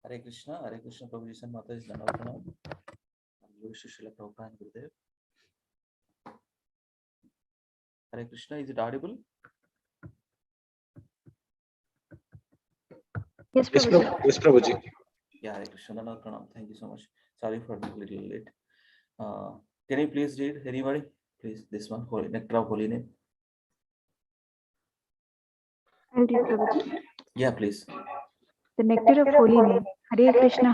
Hare Krishna, Prabhuji San Mata is Dhanavana. Srila Prabhupada and Gurudev. Hare Krishna, is it audible? Yes, Prabhuji. Yes, Prabhuji. Yeah, Hare Krishna, Dhanavana. Thank you so much. Sorry for being a little late. Can you please read, anybody? Please, this one, Holy Nectar of Holy Name. I'll read, Prabhuji. Yeah, please. The nectar of holy name. Hare Krishna,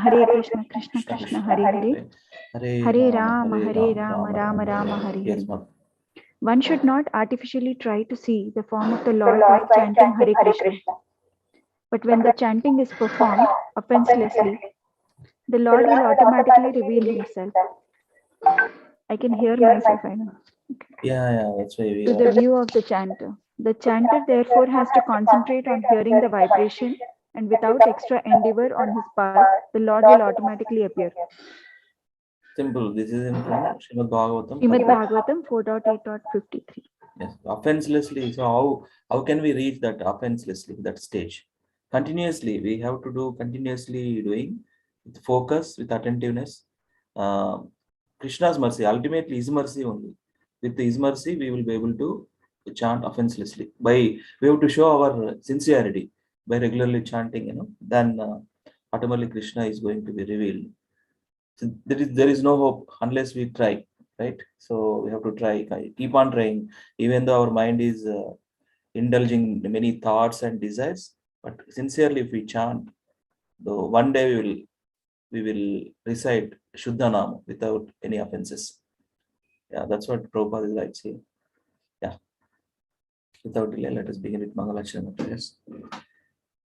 Krishna Krishna, Hare Hare. Hare Rama, Rama Rama, Hare Hare. Yes, ma'am. One should not artificially try to see the form of the Lord while chanting Hare Krishna. But when the chanting is performed offenselessly, the Lord will automatically reveal himself. I can hear myself, I know. Yeah, that's why we To the view of the chanter. The chanter therefore has to concentrate on hearing the vibration, and without extra endeavor on his part, the Lord will automatically appear. Simple. This is in Srimad Bhagavatam. Srimad Bhagavatam 4.8.53. Yes, offenselessly. So how can we reach that offenselessly, that stage? Continuously, we have to do continuously doing with focus, with attentiveness. Krishna's mercy, ultimately His mercy only. With His mercy, we will be able to chant offenselessly. We have to show our sincerity by regularly chanting. Then automatically Krishna is going to be revealed. So there is no hope unless we try, right? So we have to try, keep on trying, even though our mind is indulging many thoughts and desires. But sincerely, if we chant, though one day we will recite Shuddha Nama without any offenses. Yeah, that's what Prabhupada is right here. Yeah. Without delay, let us begin with Mangalacharana prayers.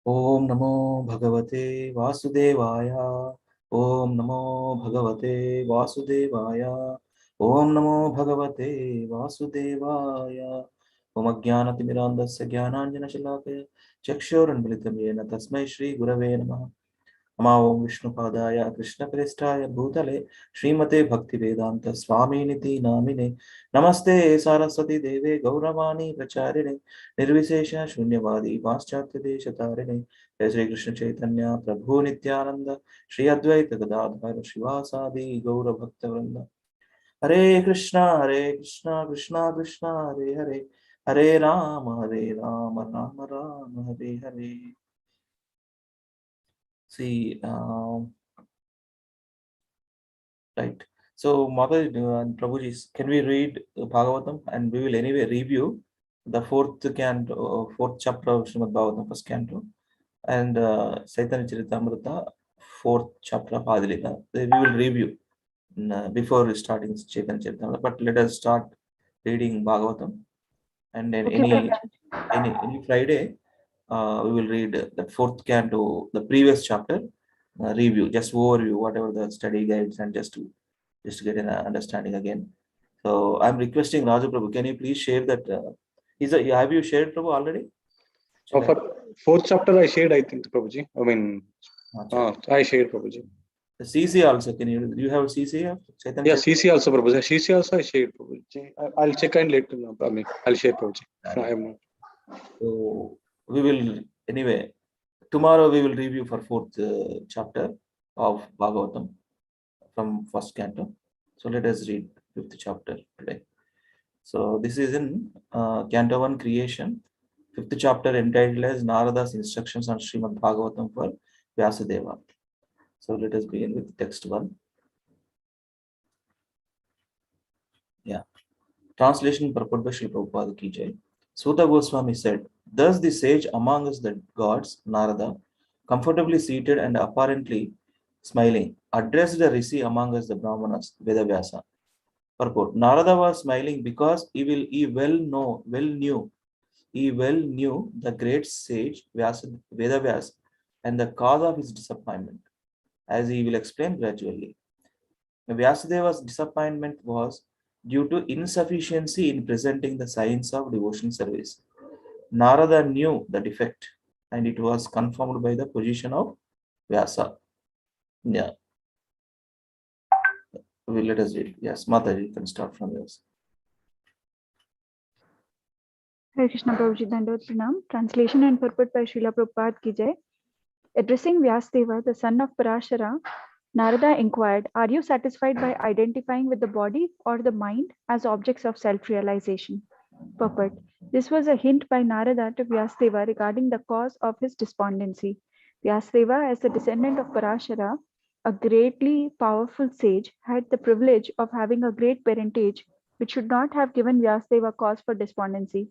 Om Namo Bhagavate Vasudevaya. Om Namo Bhagavate Vasudevaya. Om Namo Bhagavate Vasudevaya. Om Ajnanatimirandasya Jnananjana Shalakaya Chakshurunmilitam Yena Tasmai Shri Gurave Namaha. Namo Vishnupadaya Krishna Prestaya Bhutale Srimate Bhaktivedanta Swaminiti Namine Namaste Saraswati Deve Gauravani Pracharine Nirvisesha Shunyavadi Paschatya Deshatarine Shri Krishna Chaitanya Prabhu Nityananda Shri Advaita Gadadhara Shivasadi Gaura Bhakta Vrinda Hare Krishna Krishna Krishna Hare Hare Hare Rama Rama Rama Hare Hare. See, right. So, Mother and Prabhuji, can we read Bhagavatam, and we will anyway review the fourth chapter of Srimad Bhagavatam, first canto, and Chaitanya Charitamrita, fourth chapter of Adilita. We will review before starting Chaitanya Charitamrita. But let us start reading Bhagavatam, and then any Friday we will read the fourth canto, the previous chapter. Review, just overview whatever the study guides, and just to get an understanding again. So I'm requesting Raju Prabhu, can you please share that? Have you shared, Prabhu, already? For fourth chapter I shared, I think, Prabhuji. I mean, I shared, Prabhuji. The CC also, do you have CC? Yeah, CC also, Prabhuji. CC also I shared, Prabhuji. I'll check and let you know. I mean, I'll share, Prabhuji. No, I am not. So we will, anyway, tomorrow we will review for fourth chapter of Bhagavatam from first canto. So let us read fifth chapter today. So this is in Canto 1 Creation, fifth chapter, entitled as Narada's Instructions on Srimad Bhagavatam for Vyasadeva. So let us begin with text 1. Yeah. Translation purport by Sri Prabhupada Ki Jai. Suta Goswami said, thus the sage among us, the gods, Narada, comfortably seated and apparently smiling, addressed the Rishi among us, the Brahmanas, Vedavyasa. Purport. Narada was smiling because he well knew the great sage Vedavyas and the cause of his disappointment, as he will explain gradually. Vyasadeva's disappointment was due to insufficiency in presenting the science of devotion service. Narada knew the defect, and it was confirmed by the position of Vyasa. Yeah. Let us read. Yes, Mataji, you can start from yours. Hare Krishna, Prabhuji, Dandavat Pranam. Translation and purport by Srila Prabhupada Ki Jai. Addressing Vyasdeva, the son of Parashara, Narada inquired, "Are you satisfied by identifying with the body or the mind as objects of self-realization?" Purport. This was a hint by Narada to Vyasdeva regarding the cause of his despondency. Vyasdeva, as the descendant of Parashara, a greatly powerful sage, had the privilege of having a great parentage, which should not have given Vyasdeva cause for despondency.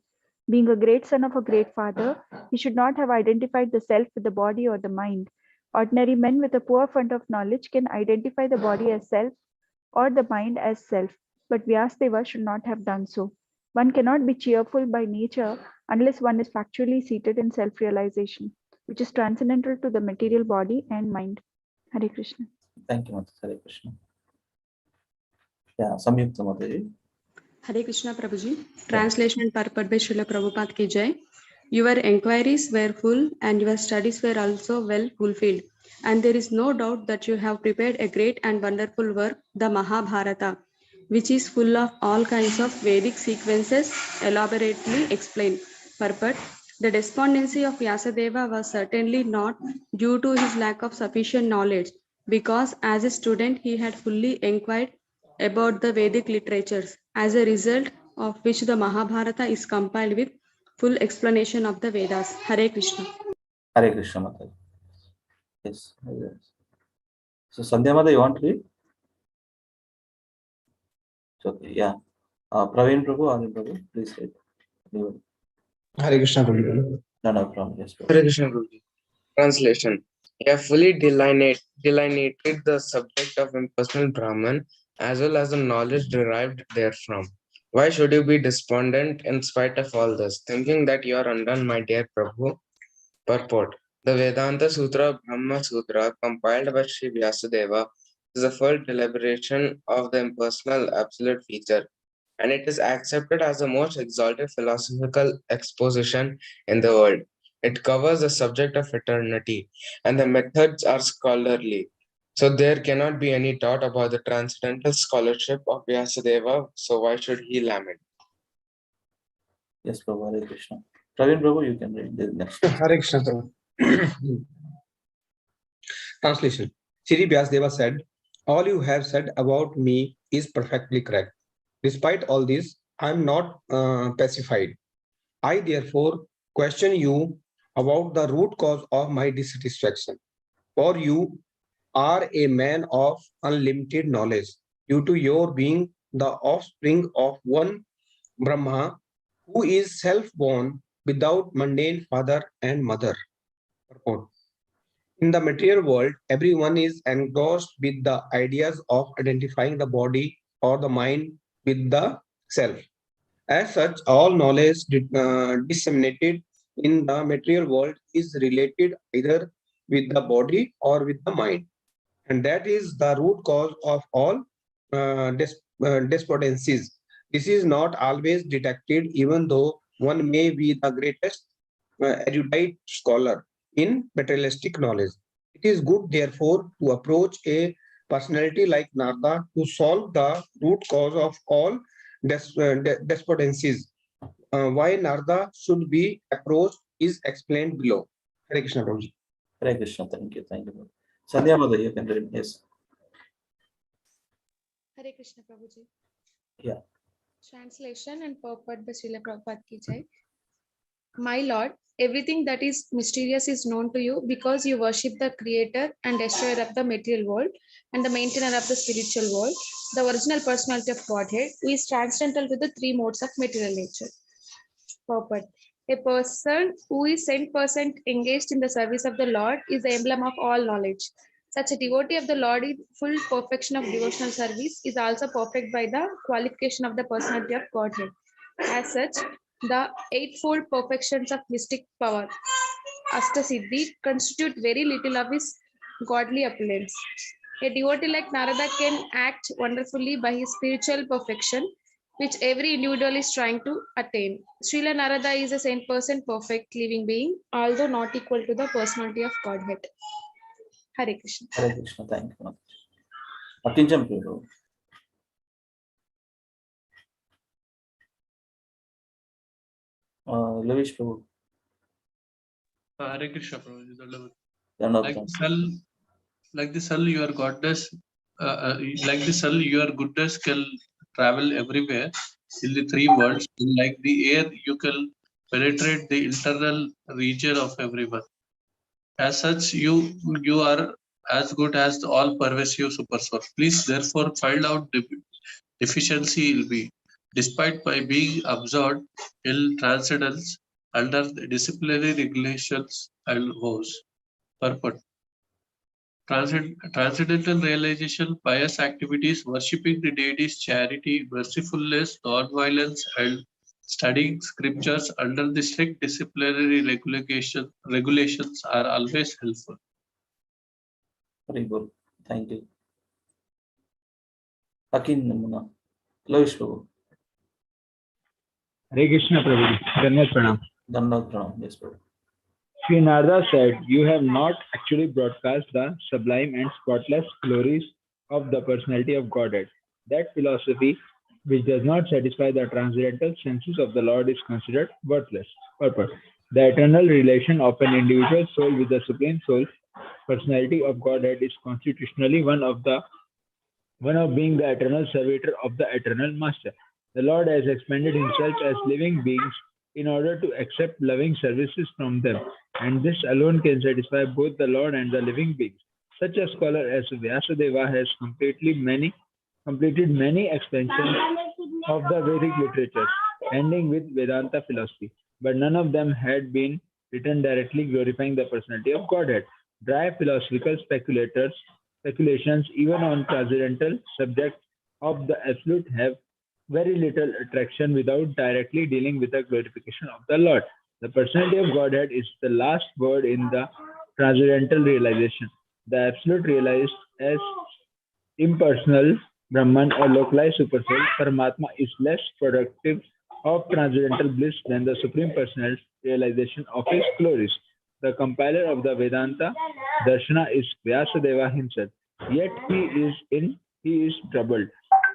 Being a great son of a great father, he should not have identified the self with the body or the mind. Ordinary men with a poor fund of knowledge can identify the body as self or the mind as self, but Vyasdeva should not have done so. One cannot be cheerful by nature unless one is factually seated in self realization, which is transcendental to the material body and mind. Hare Krishna. Thank you, Mataji. Hare Krishna. Yeah, Samyukta Mataji. Hare Krishna Prabhuji. Translation and purport by Srila Prabhupada ki jai. Your inquiries were full and your studies were also well fulfilled. And there is no doubt that you have prepared a great and wonderful work, the Mahabharata, which is full of all kinds of Vedic sequences elaborately explained. Purport. The despondency of Vyasadeva was certainly not due to his lack of sufficient knowledge, because as a student he had fully inquired about the Vedic literatures, as a result of which the Mahabharata is compiled with full explanation of the Vedas. Hare Krishna. Hare Krishna Mataji. Yes. So Sandhya Mata, you want to read? Okay, yeah. Praveen Prabhu, Anil Prabhu, please read. Anyone? Hare Krishna Prabhu. No problem. Yes, Prabhu. Hare Krishna Prabhu. Translation. You have fully delineated the subject of impersonal Brahman as well as the knowledge derived therefrom. Why should you be despondent in spite of all this, thinking that you are undone, my dear Prabhu? Purport. The Vedanta Sutra, Brahma Sutra, compiled by Sri Vyasadeva, is a full deliberation of the impersonal absolute feature, and it is accepted as the most exalted philosophical exposition in the world. It covers the subject of eternity, and the methods are scholarly. So there cannot be any doubt about the transcendental scholarship of Vyasadeva, so why should he lament? Yes, Prabhu. Hare Krishna. Praveen Prabhu, you can read the next. Hare Krishna Prabhu. Translation. Sri Vyasdeva said, "All you have said about me is perfectly correct. Despite all this, I am not pacified. I therefore question you about the root cause of my dissatisfaction. For you are a man of unlimited knowledge, due to your being the offspring of one Brahma, who is self-born without mundane father and mother." Purport. In the material world, everyone is engrossed with the ideas of identifying the body or the mind with the self. As such, all knowledge disseminated in the material world is related either with the body or with the mind. And that is the root cause of all despondencies. This is not always detected, even though one may be the greatest erudite scholar in materialistic knowledge. It is good, therefore, to approach a personality like Narada to solve the root cause of all despondencies. Why Narada should be approached is explained below. Hare Krishna Prabhuji. Hare Krishna. Thank you. Thank you. Sandhya Mata, you can read. Yes. Hare Krishna Prabhuji. Yeah. Translation and purport by Srila Prabhupada ki jai. My Lord, everything that is mysterious is known to you because you worship the creator and destroyer of the material world and the maintainer of the spiritual world, the original personality of Godhead, who is transcendental to the three modes of material nature. Purport. A person who is 100% engaged in the service of the Lord is the emblem of all knowledge. Such a devotee of the Lord in full perfection of devotional service is also perfect by the qualification of the personality of Godhead. As such, the eightfold perfections of mystic power, Astasiddhi, constitute very little of his godly opulence. A devotee like Narada can act wonderfully by his spiritual perfection, which every individual is trying to attain. Srila Narada is a 100% perfect living being, although not equal to the personality of Godhead. Hare Krishna. Hare Krishna. Thank you. Akincham Prabhu. Lavish Prabhu. Hare Krishna Prabhuji. Dandavat Like Pranam. the cell, your goddess, like the cell, your goodness can travel everywhere in the three worlds. Like the air, you can penetrate the internal region of everyone. As such, you are as good as the all-pervasive super soul. Please, therefore, find out the deficiency will be, despite by being absorbed in transcendence under the disciplinary regulations and vows. Purport. Transcendental realization, pious activities, worshipping the deities, charity, mercifulness, non-violence, and studying scriptures under the strict disciplinary regulations are always helpful. Very good. Thank you. Akin Namuna. Loish Prabhu. Hare Krishna Prabhuji. Dandavat Pranam. Dandavat Pranam. Yes, Prabhu. Sri Narada said, "You have not actually broadcast the sublime and spotless glories of the personality of Godhead. That philosophy which does not satisfy the transcendental senses of the Lord is considered worthless." Purpose. The eternal relation of an individual soul with the Supreme Soul personality of Godhead is constitutionally one of being the eternal servitor of the eternal Master. The Lord has expanded himself as living beings in order to accept loving services from them, and this alone can satisfy both the Lord and the living beings. Such a scholar as Vyasadeva has completed many expansions of the Vedic literatures, ending with Vedanta philosophy, but none of them had been written directly glorifying the personality of Godhead. Dry philosophical speculations, even on transcendental subjects of the absolute, have very little attraction without directly dealing with the glorification of the Lord. The personality of Godhead is the last word in the transcendental realization. The absolute realized as impersonal Brahman or localized supersoul, Paramatma is less productive of transcendental bliss than the supreme personal realization of his glories. The compiler of the Vedanta Darshana is Vyasadeva himself. Yet he is troubled.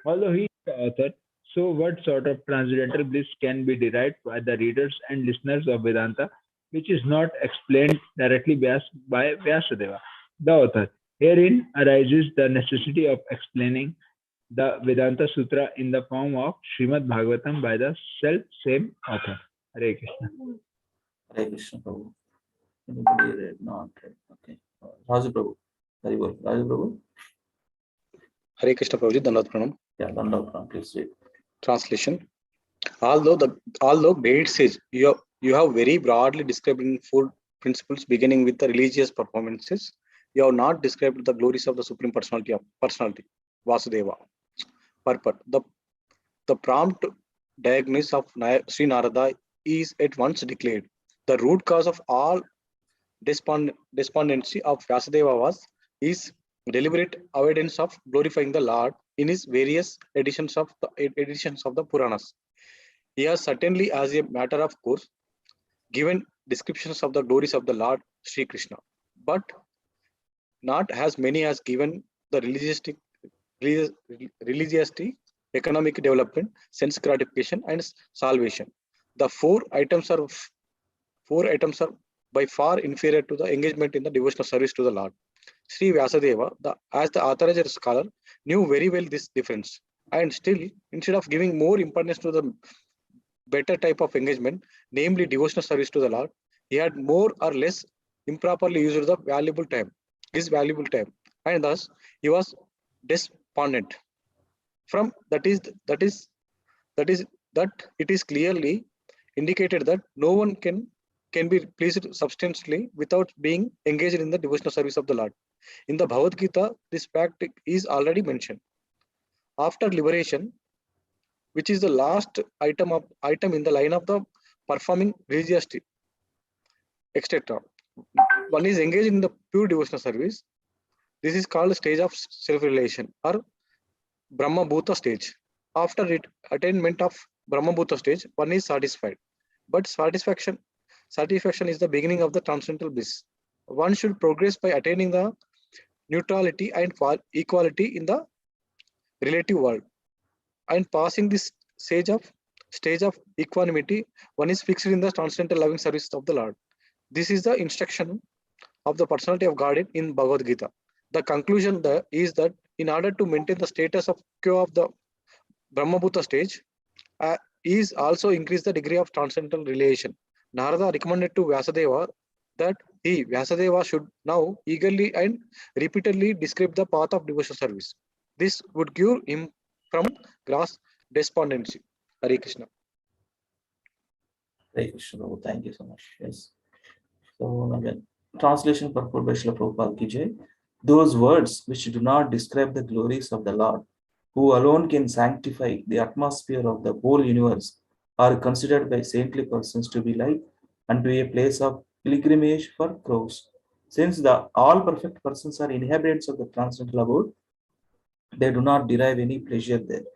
Although he is the author, so what sort of transcendental bliss can be derived by the readers and listeners of Vedanta, which is not explained directly by Vyasadeva, the author? Herein arises the necessity of explaining the Vedanta Sutra in the form of Srimad Bhagavatam by the self-same author. Hare Krishna. Hare Krishna Prabhu. Anybody read? Not read. Okay. Raju Prabhu. Very well. Raju Prabhu. Hare Krishna Prabhuji, Dandavat Pranam. Yeah, Dandavat Pranam. Please read. Translation. Although Bede says you have very broadly described in four principles beginning with the religious performances, you have not described the glories of the Supreme Personality Vasudeva. Purport. The prompt diagnosis of Sri Narada is at once declared. The root cause of all despondency of Vasudeva was his deliberate avoidance of glorifying the Lord in his various editions of the Puranas. He has certainly, as a matter of course, given descriptions of the glories of the Lord Sri Krishna, but not as many as given the religiosity, economic development, sense gratification, and salvation. The four items are by far inferior to the engagement in the devotional service to the Lord. Sri Vyasadeva, as the authorized scholar, knew very well this difference, and still, instead of giving more importance to the better type of engagement, namely devotional service to the Lord, he had more or less improperly used his valuable time, and thus he was despondent. From that it is clearly indicated that no one can be pleased substantially without being engaged in the devotional service of the Lord. In the Bhagavad Gita, this fact is already mentioned. After liberation, which is the last item in the line of the performing religiosity, etc. One is engaged in the pure devotional service. This is called the stage of self-realization or Brahma Bhuta stage. After attainment of Brahma Bhuta stage, one is satisfied. But satisfaction is the beginning of the transcendental bliss. One should progress by attaining the neutrality and equality in the relative world. And passing this stage of equanimity, one is fixed in the transcendental loving service of the Lord. This is the instruction of the personality of God in Bhagavad Gita. The conclusion is that in order to maintain the status of quo of the Brahmabhuta stage, is also increase the degree of transcendental relation. Narada recommended to Vyasadeva that he, Vyasadeva, should now eagerly and repeatedly describe the path of devotional service. This would cure him from gross despondency. Hare Krishna. Hare Krishna, Prabhu. Thank you so much. Yes. So again, translation purport by Srila Prabhupada ki jai. Those words which do not describe the glories of the Lord, who alone can sanctify the atmosphere of the whole universe, are considered by saintly persons to be like unto a place of pilgrimage for crows. Since all perfect persons are inhabitants of the transcendental abode, they do not derive any pleasure there.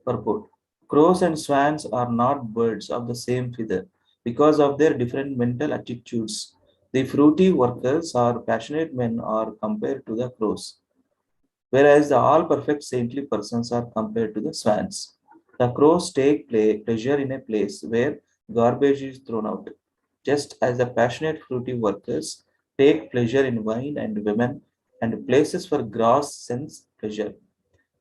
Purport. Crows and swans are not birds of the same feather because of their different mental attitudes. The fruity workers or passionate men are compared to the crows, whereas the all perfect saintly persons are compared to the swans. The crows take pleasure in a place where garbage is thrown out, just as the passionate fruity workers take pleasure in wine and women and places for gross sense pleasure.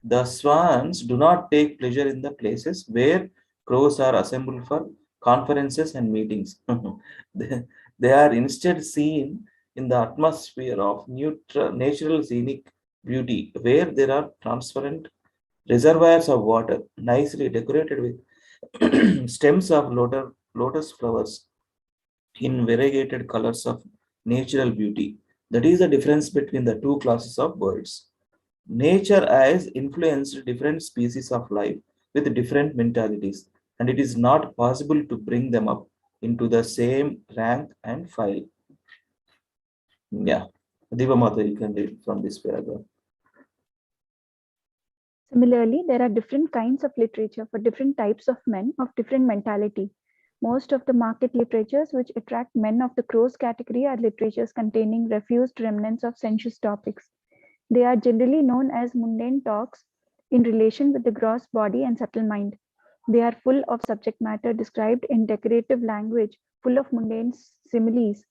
The swans do not take pleasure in the places where crows are assembled for conferences and meetings. they are instead seen in the atmosphere of natural scenic beauty, where there are transparent reservoirs of water, nicely decorated with stems of lotus flowers in variegated colors of natural beauty. That is the difference between the two classes of birds. Nature has influenced different species of life with different mentalities, and it is not possible to bring them up into the same rank and file. Yeah, Diva Mata, you can read from this paragraph. Similarly, there are different kinds of literature for different types of men of different mentality. Most of the market literatures which attract men of the crows category are literatures containing refused remnants of sensuous topics. They are generally known as mundane talks in relation with the gross body and subtle mind. They are full of subject matter described in decorative language, full of mundane similes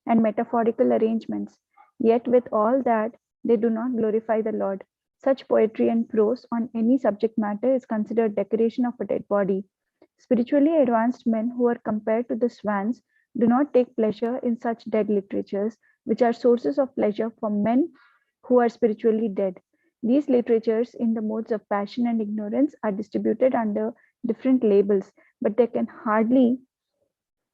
and metaphorical arrangements. Yet with all that, they do not glorify the Lord. Such poetry and prose on any subject matter is considered decoration of a dead body. Spiritually advanced men who are compared to the swans do not take pleasure in such dead literatures, which are sources of pleasure for men who are spiritually dead. These literatures in the modes of passion and ignorance are distributed under different labels, but they can hardly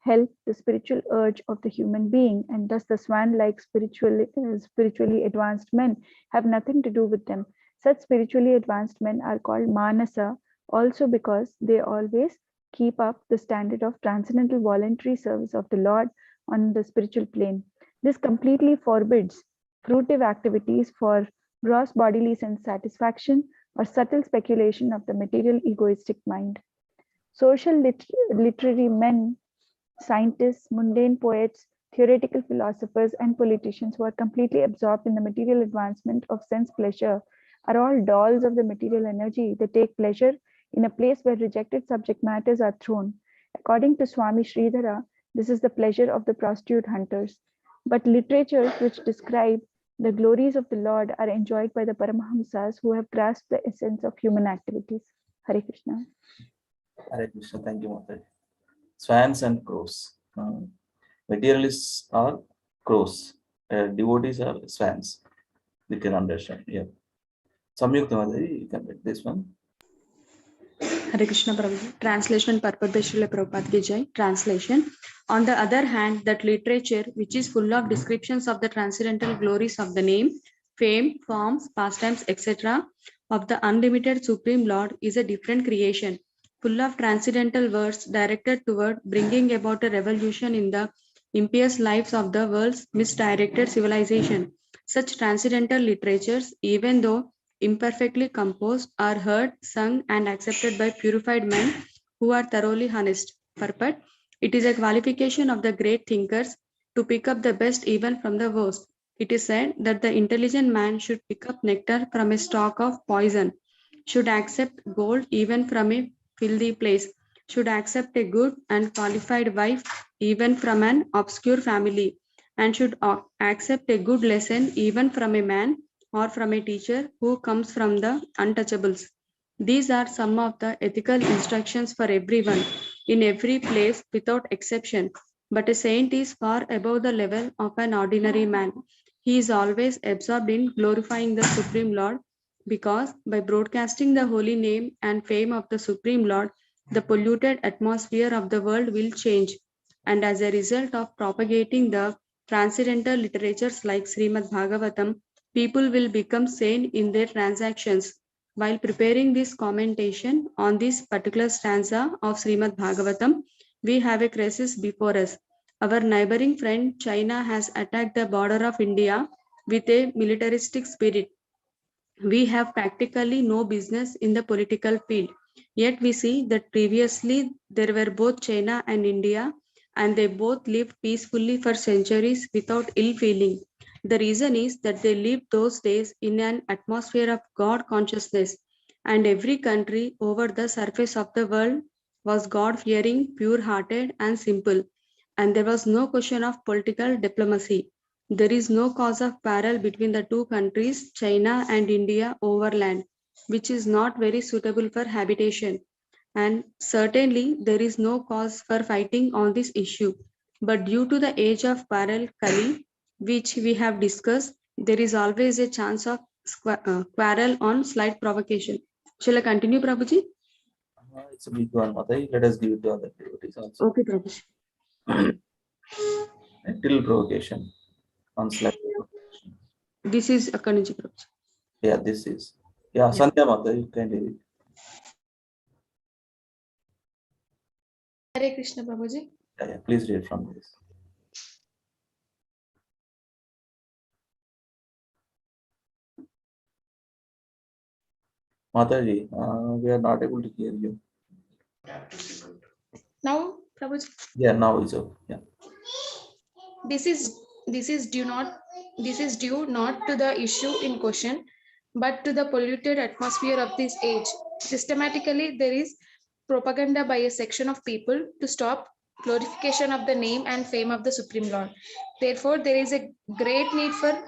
help the spiritual urge of the human being, and thus the swan-like spiritually advanced men have nothing to do with them. Such spiritually advanced men are called manasa, also because they always keep up the standard of transcendental voluntary service of the Lord on the spiritual plane. This completely forbids fruitive activities for gross bodily sense satisfaction or subtle speculation of the material egoistic mind. Social literary men, scientists, mundane poets, theoretical philosophers, and politicians who are completely absorbed in the material advancement of sense pleasure are all dolls of the material energy. They take pleasure in a place where rejected subject matters are thrown. According to Swami Sridhara, this is the pleasure of the prostitute hunters. But literatures which describe the glories of the Lord are enjoyed by the Paramahamsas who have grasped the essence of human activities. Hare Krishna. Hare Krishna, thank you, Mata. Swans and crows. Materialists are crows. Devotees are swans. You can understand. Yeah. Samyukta Madhuri, you can read this one. Hare Krishna Prabhu. Translation purport by Srila Prabhupada Ki Jai. Translation. On the other hand, that literature which is full of descriptions of the transcendental glories of the name, fame, forms, pastimes, etc. of the unlimited Supreme Lord is a different creation, full of transcendental words directed toward bringing about a revolution in the impious lives of the world's misdirected civilization. Such transcendental literatures, even though imperfectly composed, are heard, sung, and accepted by purified men who are thoroughly honest. Purport: it is a qualification of the great thinkers to pick up the best even from the worst. It is said that the intelligent man should pick up nectar from a stalk of poison, should accept gold even from a filthy place, should accept a good and qualified wife even from an obscure family, and should accept a good lesson even from a man or from a teacher who comes from the untouchables. These are some of the ethical instructions for everyone in every place without exception. But a saint is far above the level of an ordinary man. He is always absorbed in glorifying the Supreme Lord, because by broadcasting the holy name and fame of the Supreme Lord, the polluted atmosphere of the world will change. And as a result of propagating the transcendental literatures like Srimad Bhagavatam, people will become sane in their transactions. While preparing this commentation on this particular stanza of Srimad Bhagavatam, we have a crisis before us. Our neighboring friend China has attacked the border of India with a militaristic spirit. We have practically no business in the political field. Yet we see that previously there were both China and India, and they both lived peacefully for centuries without ill feeling. The reason is that they lived those days in an atmosphere of God consciousness, and every country over the surface of the world was God fearing, pure hearted, and simple. And there was no question of political diplomacy. There is no cause of quarrel between the two countries, China and India, over land, which is not very suitable for habitation. And certainly there is no cause for fighting on this issue. But due to the age of quarrel, Kali, which we have discussed, there is always a chance of quarrel on slight provocation. Shall I continue, Prabhuji? It's a big one, Mataji. Let us give it to other devotees also. Okay, Prabhuji. Till provocation. On slight provocation. This is Akanuji, Prabhuji. Yeah, this is. Yeah, Sandhya Mataji, you can read it. Hare Krishna Prabhuji. Yeah, please read from this. Mataji, we are not able to hear you. Now, Prabhuji, Yeah, now it's okay. Yeah. this is due not to the issue in question, but to the polluted atmosphere of this age. Systematically, there is propaganda by a section of people to stop glorification of the name and fame of the Supreme Lord. Therefore, there is a great need for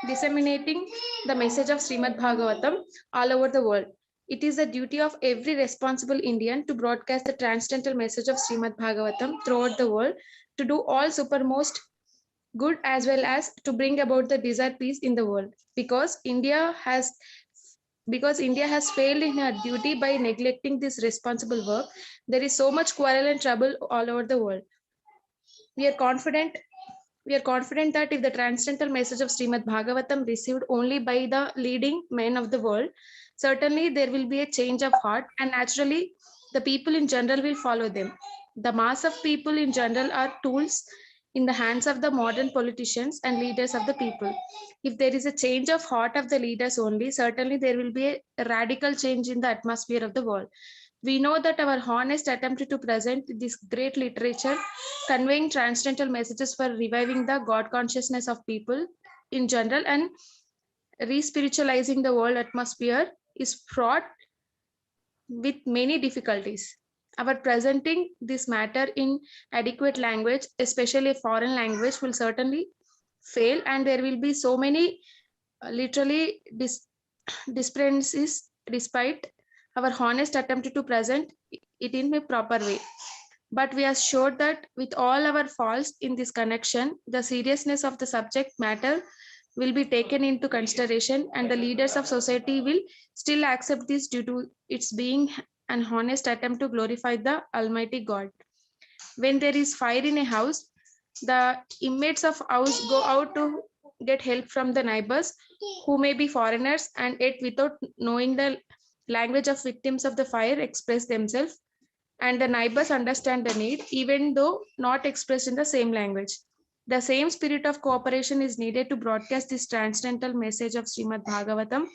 disseminating the message of Srimad Bhagavatam all over the world. It is the duty of every responsible Indian to broadcast the transcendental message of Srimad Bhagavatam throughout the world, to do all supermost good as well as to bring about the desired peace in the world. Because India has failed in her duty by neglecting this responsible work, there is so much quarrel and trouble all over the world. We are confident that if the transcendental message of Srimad Bhagavatam received only by the leading men of the world, certainly there will be a change of heart, and naturally the people in general will follow them. The mass of people in general are tools in the hands of the modern politicians and leaders of the people. If there is a change of heart of the leaders only, certainly there will be a radical change in the atmosphere of the world. We know that our honest attempt to present this great literature conveying transcendental messages for reviving the God consciousness of people in general and re-spiritualizing the world atmosphere is fraught with many difficulties. Our presenting this matter in adequate language, especially a foreign language, will certainly fail, and there will be so many literally discrepancies despite our honest attempt to present it in a proper way. But we are sure that with all our faults in this connection, the seriousness of the subject matter will be taken into consideration, and the leaders of society will still accept this due to its being an honest attempt to glorify the Almighty God. When there is fire in a house, the inmates of house go out to get help from the neighbors who may be foreigners, and yet without knowing the language of victims of the fire express themselves, and the neighbors understand the need even though not expressed in the same language. The same spirit of cooperation is needed to broadcast this transcendental message of Srimad Bhagavatam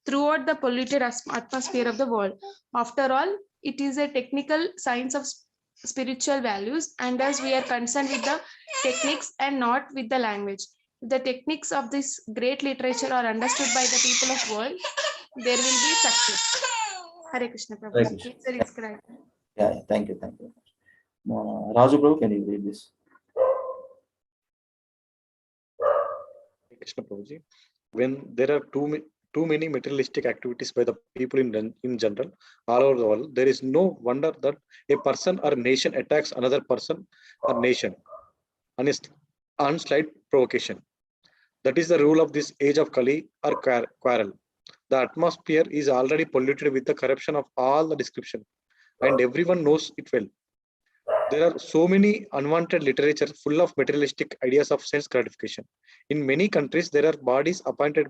throughout the polluted atmosphere of the world. After all, it is a technical science of spiritual values, and thus we are concerned with the techniques and not with the language. If the techniques of this great literature are understood by the people of world, there will be success. Hare Krishna Prabhu. Hare Krishna. Please describe. Yeah, thank you. Raju Prabhu, can you read this? Krishna Prabhuji. When there are too many materialistic activities by the people in general, all over the world, there is no wonder that a person or nation attacks another person or nation on slight provocation. That is the rule of this age of Kali or quarrel. The atmosphere is already polluted with the corruption of all the description, and everyone knows it well. There are so many unwanted literature full of materialistic ideas of sense gratification. In many countries, there are bodies appointed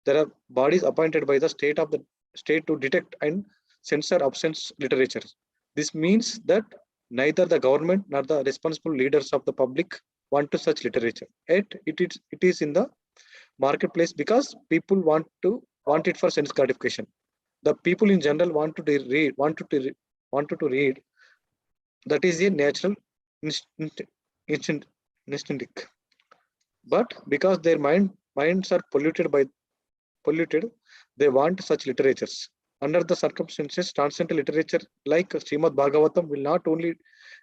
by the state to detect and censor obscene literature. This means that neither the government nor the responsible leaders of the public want to such literature. Yet it is in the marketplace because people want it for sense gratification. The people in general wanted to read. That is a natural instinct. But because their minds are polluted, they want such literatures. Under the circumstances, transcendental literature like Srimad Bhagavatam will not only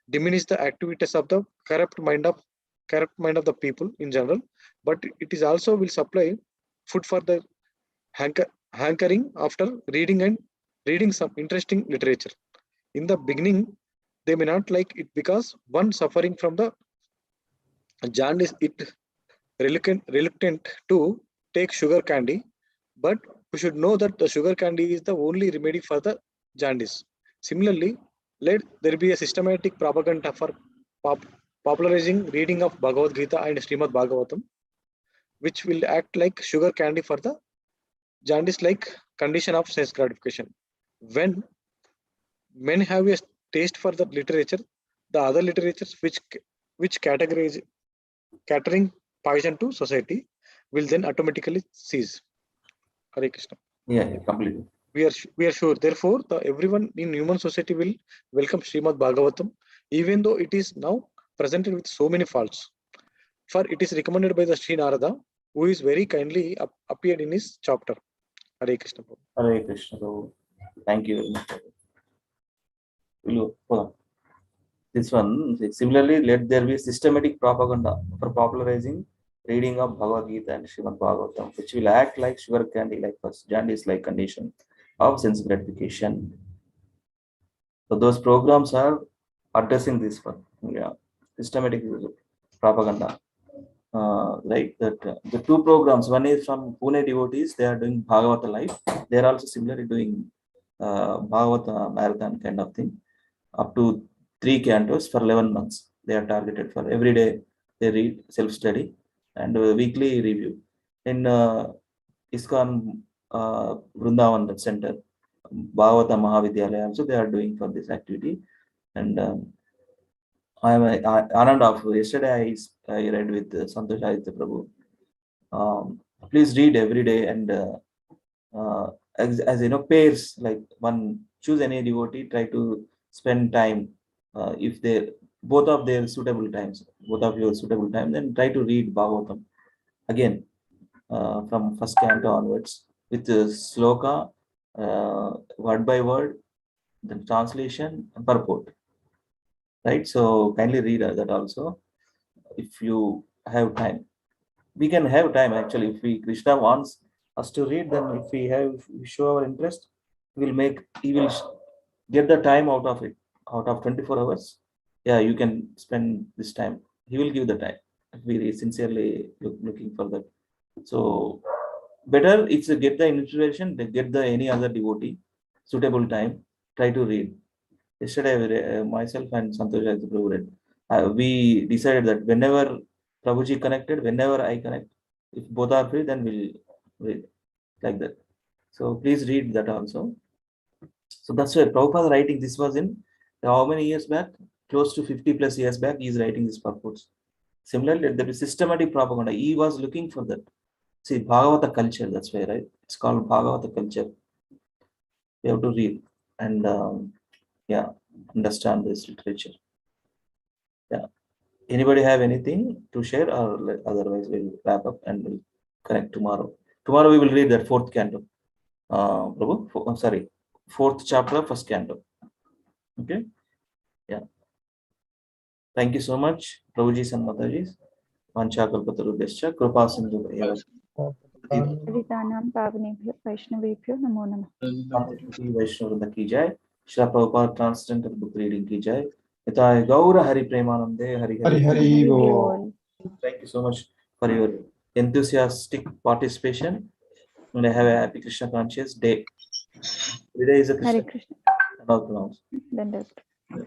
diminish the activities of the corrupt mind of the people in general, but it is also will supply food for the hankering after reading some interesting literature. In the beginning, they may not like it because one suffering from the jaundice it reluctant to take sugar candy, but we should know that the sugar candy is the only remedy for the jaundice. Similarly, let there be a systematic propaganda for popularizing reading of Bhagavad Gita and Srimad Bhagavatam, which will act like sugar candy for the jaundice like condition of sense gratification. When men have a taste for the literature, the other literatures which catering poison to society will then automatically cease. Hare Krishna. Yeah, completely. We are sure. Therefore, everyone in human society will welcome Srimad Bhagavatam, even though it is now presented with so many faults. For it is recommended by the Sri Narada, who is very kindly appeared in his chapter. Hare Krishna. Hare Krishna. Thank you very much. This one, similarly, let there be systematic propaganda for popularizing reading of Bhagavad Gita and Srimad Bhagavatam, which will act like sugar candy, like first jaundice like condition of sense gratification. So those programs are addressing this one. Yeah, systematic propaganda. Like that, the two programs, one is from Pune devotees, they are doing Bhagavata Life. They are also similarly doing Bhagavata marathon kind of thing, up to 3 cantos for 11 months. They are targeted for every day. They read self-study and weekly review. In ISKCON Vrindavan Center, Bhagavata Mahavidyalaya also they are doing for this activity. And yesterday I read with Santosh Aditya Prabhu. Please read every day and as you know, pairs, like one choose any devotee, try to spend time if they both of your suitable times, then try to read Bhagavatam again from first canto onwards with the sloka, word by word, the translation and purport. Right, so kindly read that also if you have time. We can have time actually. If Krishna wants us to read, then if we show our interest, he will get the time out of it, out of 24 hours. Yeah, you can spend this time. He will give the time if we sincerely looking for that. So better if you get the inspiration, get the any other devotee suitable time, try to read. Yesterday, myself and Santosh Aditya Prabhu read. We decided that whenever Prabhuji connected, whenever I connect, if both are free, then we'll read like that. So please read that also. So that's why Prabhupada writing this was in how many years back? Close to 50 plus years back, he is writing this purports. Similarly, there is systematic propaganda. He was looking for that. See, Bhagavata culture, that's why, right? It's called Bhagavata culture. You have to read and yeah, understand this literature. Yeah. Anybody have anything to share, or otherwise we'll wrap up and we'll connect tomorrow. Tomorrow we will read that 4th canto. Prabhu, 4th chapter, 1st canto. Okay. Yeah. Thank you so much, Prabhuji and Mataji. Vanchakalpatarubhyascha Kripa Sindhubhaya पतितानां पावनेभ्यो वैष्णवेभ्यो नमो नमः। Shanti Vaishnavrinda ki jai. Srila Prabhupada Transcendental Book Reading ki jai. Nitai Gaura Hari Premanande Hari Hari. Hari Bol. Thank you so much for your enthusiastic participation. And have a happy Krishna conscious day. Today is a Hare Krishna. Krishna. Dandavat. Dandavat.